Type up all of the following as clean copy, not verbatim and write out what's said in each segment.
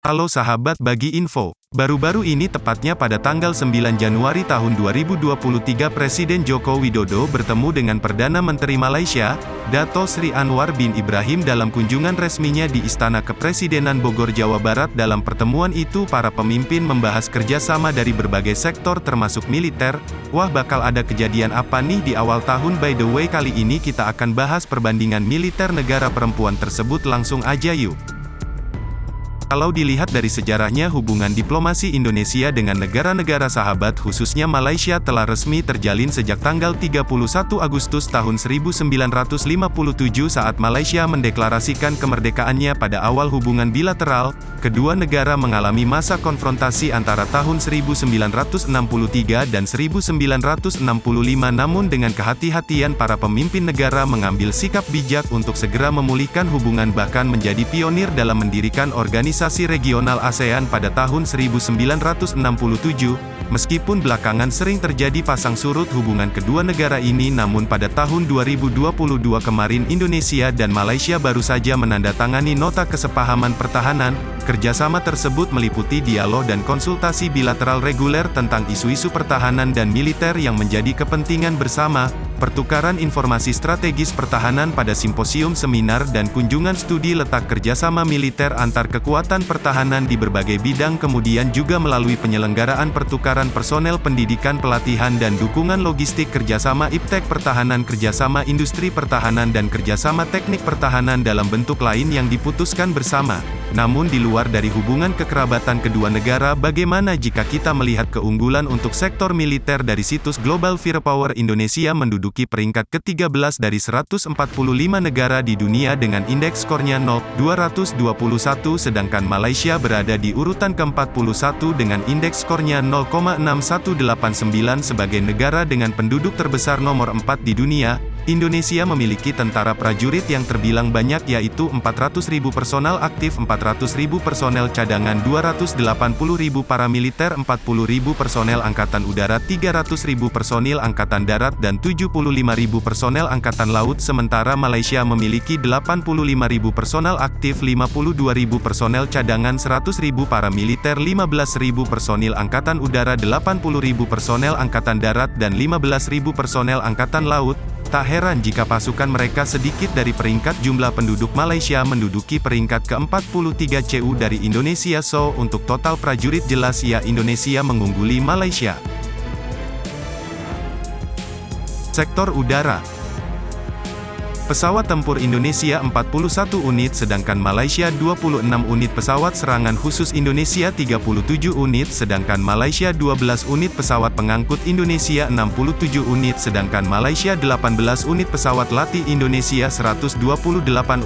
Halo sahabat, bagi info. Baru-baru ini tepatnya pada tanggal 9 Januari tahun 2023 Presiden Joko Widodo bertemu dengan Perdana Menteri Malaysia, Dato Sri Anwar bin Ibrahim dalam kunjungan resminya di Istana Kepresidenan Bogor, Jawa Barat. Dalam pertemuan itu para pemimpin membahas kerjasama dari berbagai sektor termasuk militer. Wah, bakal ada kejadian apa nih di awal tahun? By the way, kali ini kita akan bahas perbandingan militer negara perempuan tersebut, langsung aja yuk. Kalau dilihat dari sejarahnya, hubungan diplomasi Indonesia dengan negara-negara sahabat khususnya Malaysia telah resmi terjalin sejak tanggal 31 Agustus tahun 1957 saat Malaysia mendeklarasikan kemerdekaannya. Pada awal hubungan bilateral, kedua negara mengalami masa konfrontasi antara tahun 1963 dan 1965, namun dengan kehati-hatian para pemimpin negara mengambil sikap bijak untuk segera memulihkan hubungan, bahkan menjadi pionir dalam mendirikan organisasi regional ASEAN pada tahun 1967. Meskipun belakangan sering terjadi pasang surut hubungan kedua negara ini, namun pada tahun 2022 kemarin Indonesia dan Malaysia baru saja menandatangani nota kesepahaman pertahanan. Kerjasama tersebut meliputi dialog dan konsultasi bilateral reguler tentang isu-isu pertahanan dan militer yang menjadi kepentingan bersama, pertukaran informasi strategis pertahanan pada simposium, seminar, dan kunjungan studi letak kerjasama militer antar kekuatan pertahanan di berbagai bidang, kemudian juga melalui penyelenggaraan pertukaran personel, pendidikan, pelatihan, dan dukungan logistik, kerjasama iptek pertahanan, kerjasama industri pertahanan, dan kerjasama teknik pertahanan dalam bentuk lain yang diputuskan bersama. Namun di luar dari hubungan kekerabatan kedua negara, bagaimana jika kita melihat keunggulan untuk sektor militer? Dari situs Global Firepower, Indonesia menduduki peringkat ke-13 dari 145 negara di dunia dengan indeks skornya 0,221, sedangkan Malaysia berada di urutan ke-41 dengan indeks skornya 0,6189. Sebagai negara dengan penduduk terbesar nomor 4 di dunia, Indonesia memiliki tentara prajurit yang terbilang banyak, yaitu 400.000 personel aktif, 400.000 personel cadangan, 280.000 paramiliter, 40.000 personel angkatan udara, 300.000 personil angkatan darat, dan 75.000 personel angkatan laut. Sementara Malaysia memiliki 85.000 personel aktif, 52.000 personel cadangan, 100.000 paramiliter, 15.000 personil angkatan udara, 80.000 personel angkatan darat, dan 15.000 personel angkatan laut. Tak heran jika pasukan mereka sedikit dari peringkat jumlah penduduk. Malaysia menduduki peringkat ke-43 CU dari Indonesia. So, untuk total prajurit, jelas ya Indonesia mengungguli Malaysia. Sektor udara. Pesawat tempur Indonesia 41 unit, sedangkan Malaysia 26 unit. Pesawat serangan khusus Indonesia 37 unit, sedangkan Malaysia 12 unit. Pesawat pengangkut Indonesia 67 unit, sedangkan Malaysia 18 unit. Pesawat latih Indonesia 128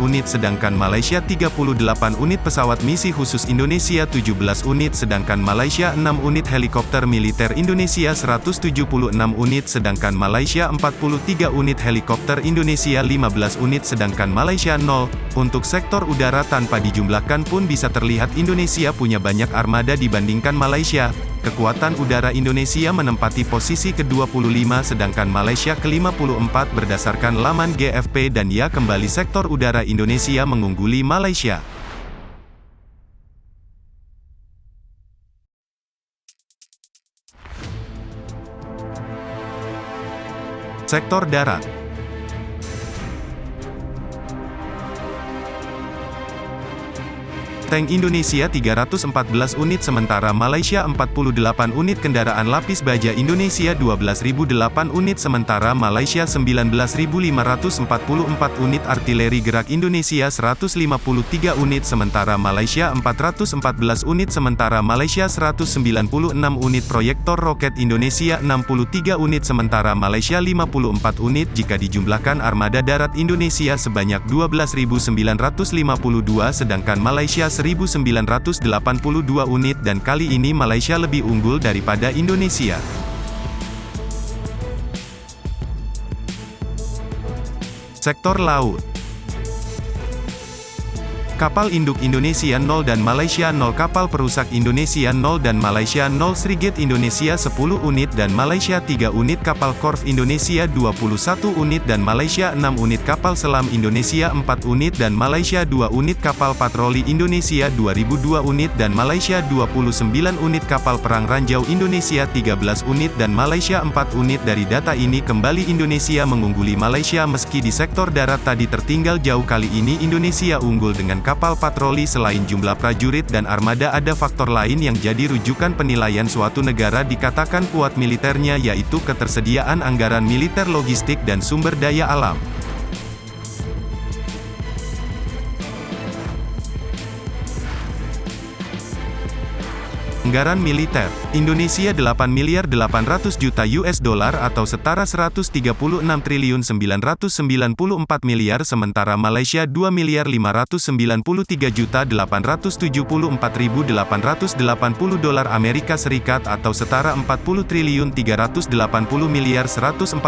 unit, sedangkan Malaysia 38 unit. Pesawat misi khusus Indonesia 17 unit, sedangkan Malaysia 6 unit. Helikopter militer Indonesia 176 unit, sedangkan Malaysia 43 unit. Helikopter Indonesia 15 unit, sedangkan Malaysia 0. Untuk sektor udara, tanpa dijumlahkan pun bisa terlihat Indonesia punya banyak armada dibandingkan Malaysia. Kekuatan udara Indonesia menempati posisi ke-25, sedangkan Malaysia ke-54 berdasarkan laman GFP, dan ya, kembali sektor udara Indonesia mengungguli Malaysia. Sektor darat. Tank Indonesia 314 unit, sementara Malaysia 48 unit. Kendaraan lapis baja Indonesia 12.008 unit, sementara Malaysia 19.544 unit. Artileri gerak Indonesia 153 unit, sementara Malaysia 414 unit, sementara Malaysia 196 unit. Proyektor roket Indonesia 63 unit, sementara Malaysia 54 unit. Jika dijumlahkan, armada darat Indonesia sebanyak 12.952, sedangkan Malaysia 1.982 unit, dan kali ini Malaysia lebih unggul daripada Indonesia. Sektor laut. Kapal induk Indonesia 0 dan Malaysia 0, kapal perusak Indonesia 0 dan Malaysia 0, Frigate Indonesia 10 unit dan Malaysia 3 unit, kapal Korv Indonesia 21 unit dan Malaysia 6 unit, kapal selam Indonesia 4 unit dan Malaysia 2 unit, kapal patroli Indonesia 2002 unit dan Malaysia 29 unit, kapal perang ranjau Indonesia 13 unit dan Malaysia 4 unit. Dari data ini kembali Indonesia mengungguli Malaysia meski di sektor darat tadi tertinggal jauh. Kali ini Indonesia unggul dengan kapal patroli. Selain jumlah prajurit dan armada, ada faktor lain yang jadi rujukan penilaian suatu negara dikatakan kuat militernya, yaitu ketersediaan anggaran militer, logistik dan sumber daya alam. Anggaran militer Indonesia 8 miliar 800 juta US dollar atau setara 136 triliun 994 miliar, sementara Malaysia 2 miliar 593 juta 874.880 dolar Amerika Serikat atau setara 40 triliun 380 miliar 147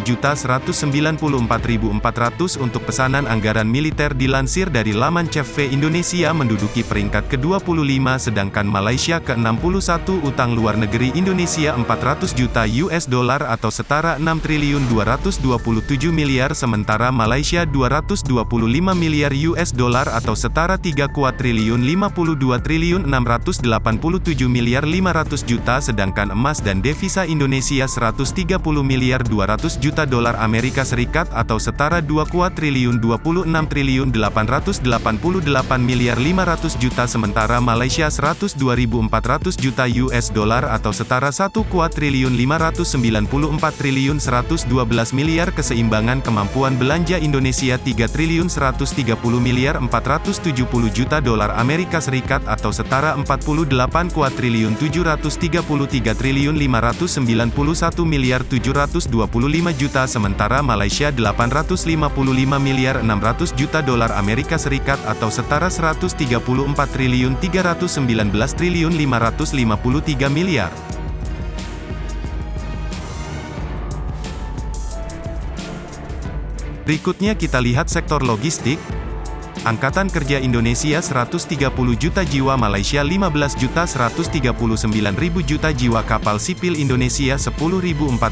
juta 194.400 untuk pesanan anggaran militer. Dilansir dari laman CFV, Indonesia menduduki peringkat ke-25 sedangkan Malaysia ke-61. Utang luar negeri Indonesia 400 juta US dollar atau setara 6 triliun 227 miliar, sementara Malaysia 225 miliar US dollar atau setara 3 triliun 52 triliun 687 miliar 500 juta, sedangkan emas dan devisa Indonesia 130 miliar 200 juta dolar Amerika Serikat atau setara 2 triliun 26 triliun 888 miliar 500 juta, sementara Malaysia 102.400 juta US dollar atau setara 1 triliun 594 triliun 112 miliar. Keseimbangan kemampuan belanja Indonesia 3 triliun 130 miliar 470 juta dolar Amerika Serikat atau setara 48 triliun 733 triliun 591 miliar 725 juta, sementara Malaysia 855 miliar 600 juta dolar Amerika Serikat atau setara 134 triliun 319 triliun 553 miliar. Berikutnya kita lihat sektor logistik. Angkatan Kerja Indonesia 130 juta jiwa, Malaysia 15.139.000 juta jiwa, kapal sipil Indonesia 10.427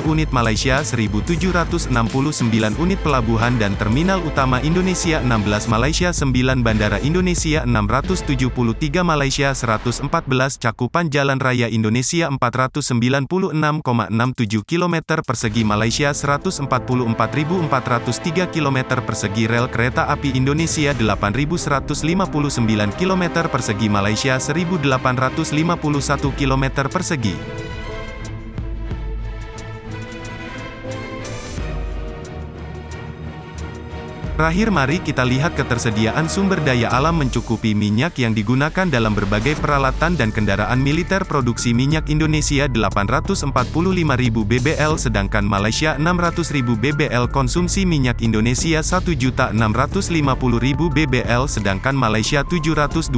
unit, Malaysia 1.769 unit, pelabuhan dan terminal utama Indonesia 16, Malaysia 9, bandara Indonesia 673, Malaysia 114, cakupan jalan raya Indonesia 496,67 km persegi, Malaysia 144.403 km persegi, rel kereta api Indonesia 8.159 km persegi, Malaysia 1.851 km persegi. Terakhir, mari kita lihat ketersediaan sumber daya alam mencukupi minyak yang digunakan dalam berbagai peralatan dan kendaraan militer. Produksi minyak Indonesia 845.000 bbl, sedangkan Malaysia 600.000 bbl. Konsumsi minyak Indonesia 1.650.000 bbl, sedangkan Malaysia 720.000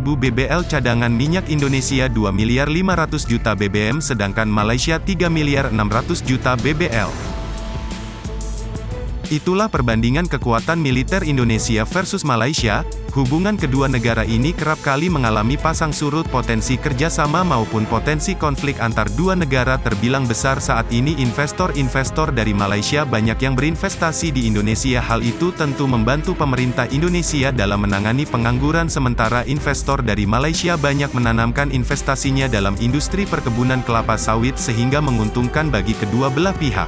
bbl. Cadangan minyak Indonesia 2 miliar 500 juta bbm, sedangkan Malaysia 3 miliar 600 juta bbl. Itulah perbandingan kekuatan militer Indonesia versus Malaysia. Hubungan kedua negara ini kerap kali mengalami pasang surut. Potensi kerjasama maupun potensi konflik antar dua negara terbilang besar saat ini. Investor-investor dari Malaysia banyak yang berinvestasi di Indonesia. Hal itu tentu membantu pemerintah Indonesia dalam menangani pengangguran, sementara investor dari Malaysia banyak menanamkan investasinya dalam industri perkebunan kelapa sawit sehingga menguntungkan bagi kedua belah pihak.